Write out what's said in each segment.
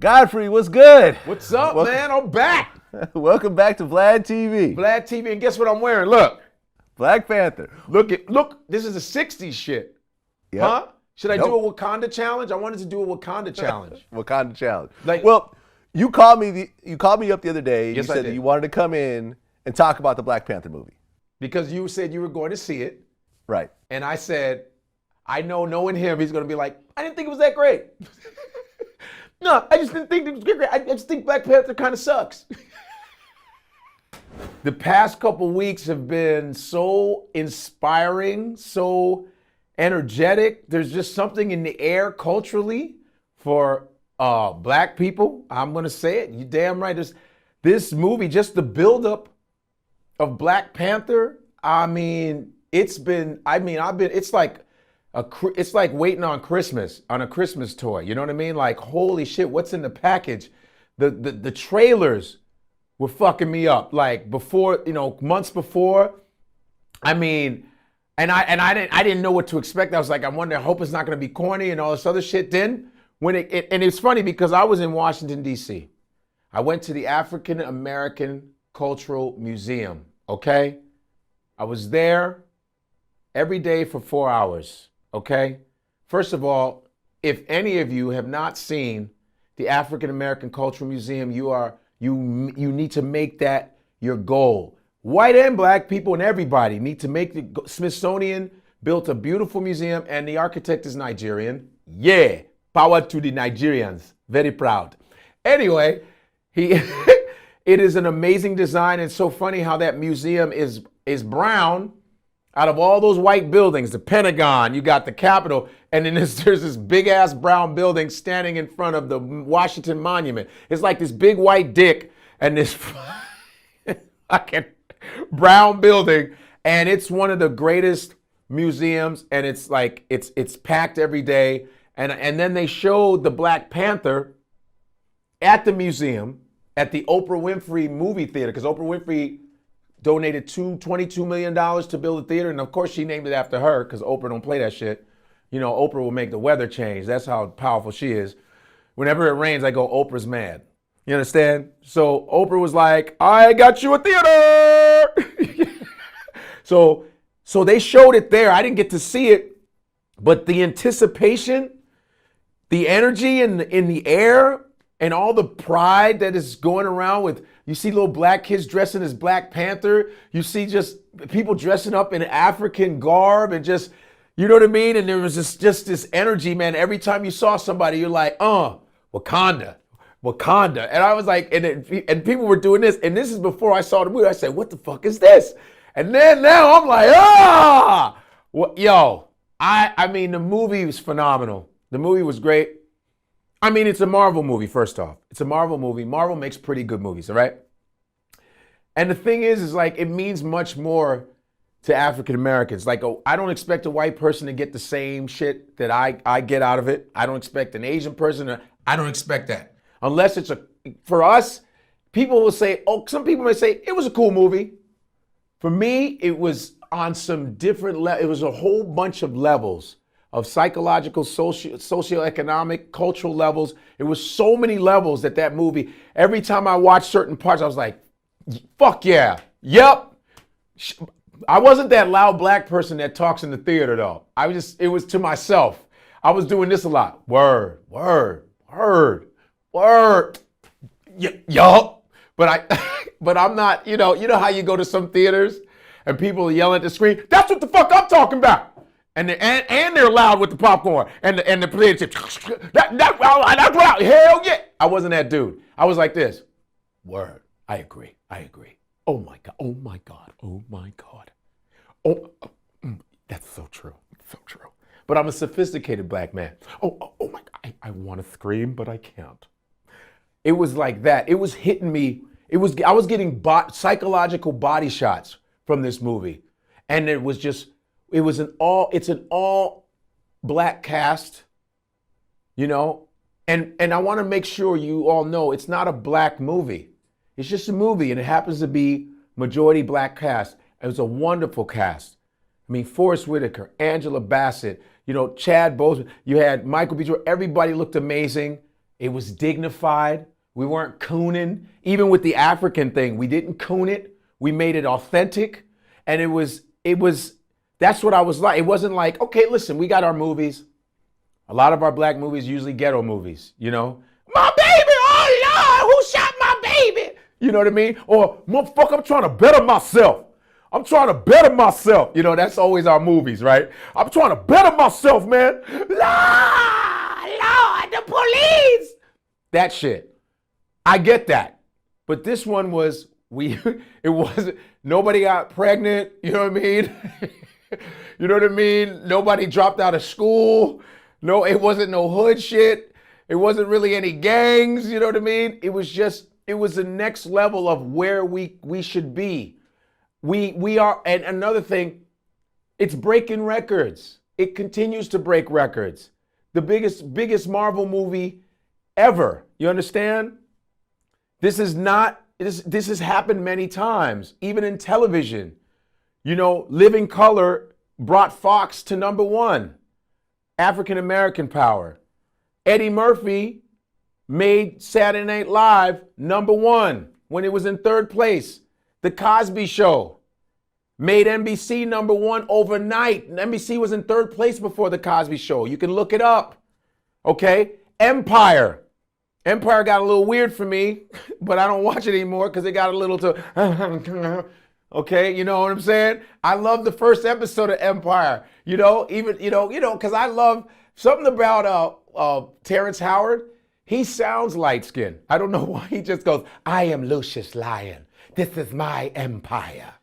Godfrey, what's good? What's up, man? I'm back. Welcome back to Vlad TV. Vlad TV, and guess what I'm wearing? Look. Black Panther. Look, this is a 60s shit. Yep. Huh? Should I Nope. do a Wakanda challenge? I wanted to do a Wakanda challenge. Wakanda challenge. Like- well, you called me up the other day and Yes, you I said that did. you wanted to come in and talk about the Black Panther movie. Because you said you were going to see it, Right. and I said, I know knowing him, he's going to be like, I didn't think it was that great. No, I just didn't think it was great. I just think Black Panther kind of sucks. The past couple weeks have been so inspiring, so energetic. There's just something in the air culturally for black people. I'm going to say it. You damn right. This movie, just the buildup of Black Panther. It's like waiting on Christmas, on a Christmas toy. You know what I mean? Like, holy shit, what's in the package? The trailers were fucking me up. Like before, months before. I didn't know what to expect. I was like, I hope it's not gonna be corny and all this other shit. Then and it's funny because I was in Washington, D.C. I went to the African American Cultural Museum, okay? I was there every day for 4 hours, okay? First of all, if any of you have not seen the African American Cultural Museum, you need to make that your goal. White and black people and everybody need to make the Smithsonian built a beautiful museum, and the architect is Nigerian. Yeah, power to the Nigerians. Very proud. Anyway, it is an amazing design. It's so funny how that museum is brown. Out of all those white buildings, the Pentagon, you got the Capitol, and then there's this big ass brown building standing in front of the Washington Monument. It's like this big white dick and this fucking brown building, and it's one of the greatest museums, and it's like it's packed every day. And then they showed the Black Panther at the museum at the Oprah Winfrey movie theater, because Oprah Winfrey donated $22 million to build a theater, and of course she named it after her because Oprah don't play that shit. Oprah will make the weather change. That's how powerful she is. Whenever it rains, I go, Oprah's mad. You understand? So Oprah was like, I got you a theater. So they showed it there. I didn't get to see it, but the anticipation, the energy in the air, and all the pride that is going around with, you see little black kids dressing as Black Panther. You see just people dressing up in African garb and just, you know what I mean? And there was just this energy, man. Every time you saw somebody, you're like, Wakanda. And I was like, and people were doing this. And this is before I saw the movie. I said, what the fuck is this? And then now I'm like, the movie was phenomenal. The movie was great. It's a Marvel movie, first off. It's a Marvel movie. Marvel makes pretty good movies, all right? And the thing is like, it means much more to African Americans. Like, I don't expect a white person to get the same shit that I get out of it. I don't expect an Asian person I don't expect that. Unless for us, people will say, some people may say, it was a cool movie. For me, it was on some different level. It was a whole bunch of levels of psychological, socioeconomic, cultural levels. It was so many levels that movie, every time I watched certain parts, I was like, fuck yeah, yep. I wasn't that loud black person that talks in the theater though. It was to myself. I was doing this a lot. Word. Yup. But I'm not, you know how you go to some theaters and people yell at the screen, that's what the fuck I'm talking about. And they're loud with the popcorn and the play that's loud. Hell yeah. I wasn't that dude. I was like this. Word. I agree. Oh my God. Oh, that's so true. But I'm a sophisticated black man. Oh my God. I want to scream, but I can't. It was like that. It was hitting me. I was getting psychological body shots from this movie. And it's an all black cast, and I want to make sure you all know it's not a black movie. It's just a movie, and it happens to be majority black cast. It was a wonderful cast. Forrest Whitaker, Angela Bassett, Chad Boseman. You had Michael B. Jordan. Everybody looked amazing. It was dignified. We weren't cooning. Even with the African thing, we didn't coon it. We made it authentic. And that's what I was like. It wasn't like, okay, listen, we got our movies. A lot of our black movies usually ghetto movies, you know? My baby, oh Lord, who shot my baby? You know what I mean? Or, motherfucker, I'm trying to better myself. I'm trying to better myself. You know, that's always our movies, right? I'm trying to better myself, man. Lord, the police. That shit. I get that. But this one was, it wasn't, nobody got pregnant. You know what I mean? You know what I mean? Nobody dropped out of school. No, it wasn't no hood shit. It wasn't really any gangs. You know what I mean? It was the next level of where we should be. We are, and another thing, it's breaking records. It continues to break records. The biggest Marvel movie ever. You understand? This has happened many times, even in television. You know, Living Color brought Fox to #1. African American power. Eddie Murphy made Saturday Night Live #1 when it was in 3rd place. The Cosby Show made NBC #1 overnight. NBC was in 3rd place before The Cosby Show. You can look it up. Okay? Empire got a little weird for me, but I don't watch it anymore because it got a little too, okay, you know what I'm saying? I love the first episode of Empire, you know, even, because I love something about Terrence Howard. He sounds light-skinned. I don't know why he just goes, I am Lucius Lyon. This is my empire.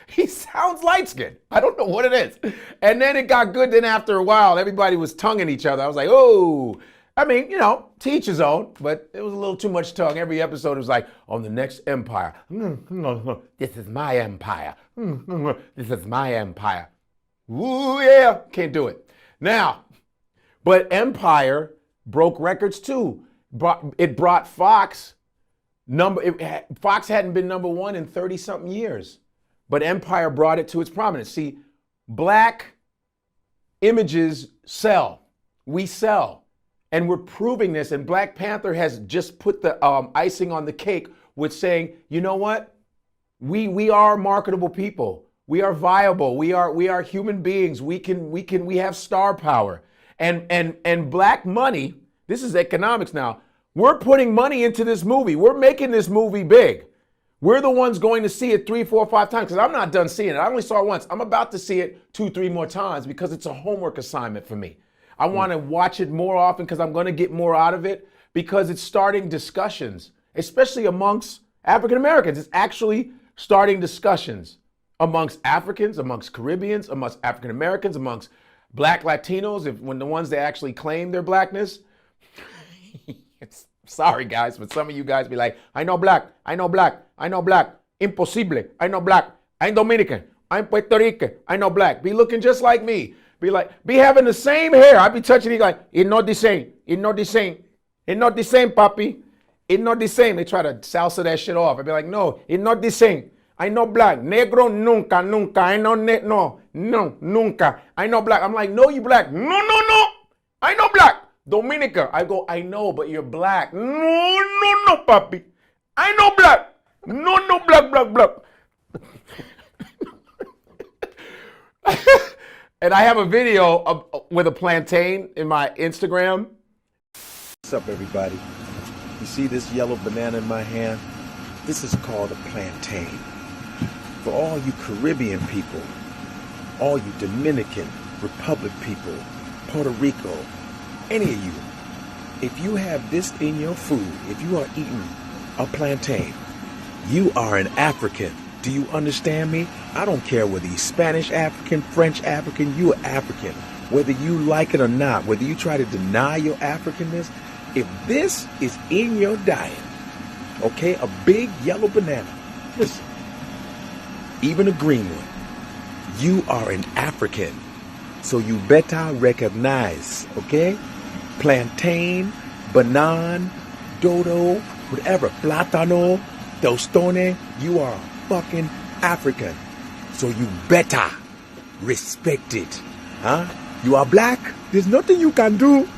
He sounds light-skinned. I don't know what it is. And then it got good. Then after a while, everybody was tonguing each other. I was like, oh, I mean, to each his own, but it was a little too much tongue. Every episode was like, on the next empire. This is my empire. This is my empire. Ooh, yeah, can't do it. Now, but Empire broke records too. It brought Fox, Fox hadn't been #1 in 30-something years, but Empire brought it to its prominence. See, black images sell. We sell. And we're proving this, and Black Panther has just put the icing on the cake with saying, you know what? We are marketable people. We are viable. We are human beings. We have star power. And black money, this is economics now. We're putting money into this movie. We're making this movie big. We're the ones going to see it 3, 4, 5 times, because I'm not done seeing it. I only saw it once. I'm about to see it 2, 3 more times because it's a homework assignment for me. I want to watch it more often because I'm going to get more out of it, because it's starting discussions, especially amongst African Americans. It's actually starting discussions amongst Africans, amongst Caribbeans, amongst African Americans, amongst Black Latinos, when the ones that actually claim their blackness. Sorry, guys, but some of you guys be like, I know black, I know black, I know black, imposible, I know black, I'm Dominican, I'm Puerto Rican, I know black. Be looking just like me. Be having the same hair. I be touching it like, it's not the same. It's not the same. It's not the same, papi. It's not the same. They try to salsa that shit off. I be like, no, it's not the same. I know black. Negro nunca, nunca. I know no, nunca. I know black. I'm like, no, you black. No. I know black. Dominica. I go, I know, but you're black. No, papi. I know black. No, black. And I have a video with a plantain in my Instagram. What's up, everybody? You see this yellow banana in my hand? This is called a plantain. For all you Caribbean people, all you Dominican Republic people, Puerto Rico, any of you, if you have this in your food, if you are eating a plantain, you are an African. Do you understand me? I don't care whether you're Spanish African, French African, you are African. Whether you like it or not, whether you try to deny your Africanness, if this is in your diet, okay, a big yellow banana, listen, even a green one, you are an African. So you better recognize, okay? Plantain, banana, dodo, whatever, plátano, tostone, you are fucking African. So you better respect it. Huh? You are black. There's nothing you can do.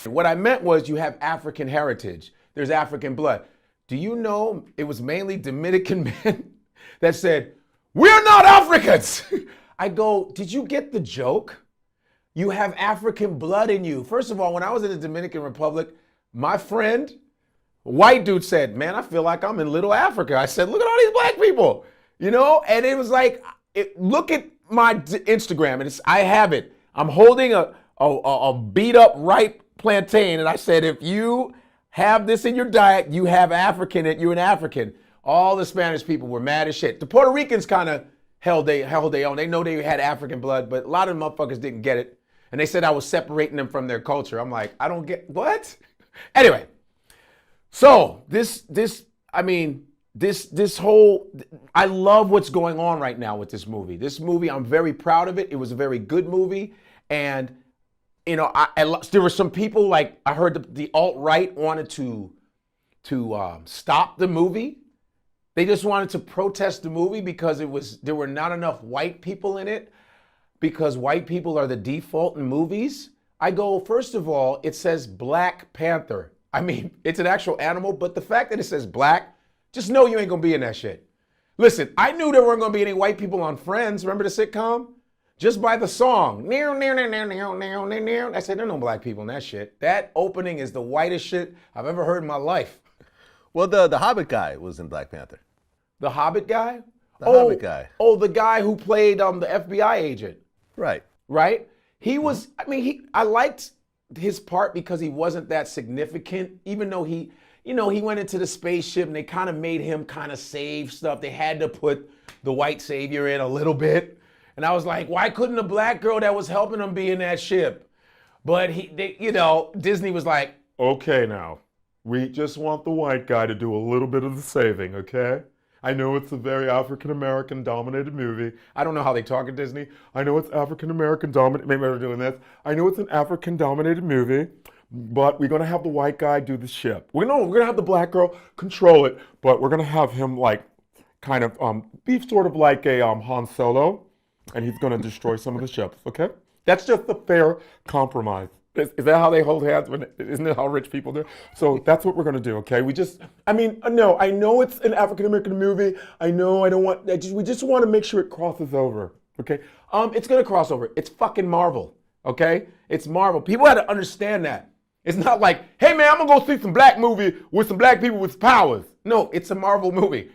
What I meant was you have African heritage. There's African blood. Do you know it was mainly Dominican men that said, "We're not Africans"? I go, did you get the joke? You have African blood in you. First of all, when I was in the Dominican Republic, my friend, white dude said, "Man, I feel like I'm in Little Africa." I said, "Look at all these black people," you know? And it was like, look at my Instagram, and I have it. I'm holding a beat up ripe plantain, and I said, if you have this in your diet, you have African, you're an African. All the Spanish people were mad as shit. The Puerto Ricans kind of held their own. They know they had African blood, but a lot of motherfuckers didn't get it. And they said I was separating them from their culture. I'm like, I don't get, what? Anyway, so this whole, I love what's going on right now with this movie. This movie, I'm very proud of it. It was a very good movie. And, you know, there were some people, like, I heard the alt-right wanted to stop the movie. They just wanted to protest the movie because there were not enough white people in it, because white people are the default in movies. I go, first of all, it says Black Panther. I mean, it's an actual animal, but the fact that it says black, just know you ain't gonna be in that shit. Listen, I knew there weren't gonna be any white people on Friends. Remember the sitcom? Just by the song. I said, there are no black people in that shit. That opening is the whitest shit I've ever heard in my life. Well, the Hobbit guy was in Black Panther. The Hobbit guy? The Hobbit guy. Oh, the guy who played the FBI agent. Right. Right? He was, I mean, I liked his part because he wasn't that significant, even though he went into the spaceship and they kind of made him kind of save stuff. They had to put the white savior in a little bit. And I was like, why couldn't the black girl that was helping him be in that ship? But Disney was like, okay, now, we just want the white guy to do a little bit of the saving, okay? I know it's a very African-American dominated movie. I don't know how they talk at Disney. I know it's African-American dominated, maybe they're doing this. I know it's an African dominated movie, but we're gonna have the white guy do the ship. We're gonna have the black girl control it, but we're gonna have him like kind of be sort of like a Han Solo, and he's gonna destroy some of the ships, okay? That's just a fair compromise. Is that how they hold hands? Isn't it how rich people do? So that's what we're gonna do, okay? I know it's an African-American movie. We just wanna make sure it crosses over, okay? It's gonna cross over. It's fucking Marvel, okay? It's Marvel. People had to understand that. It's not like, hey man, I'm gonna go see some black movie with some black people with powers. No, it's a Marvel movie.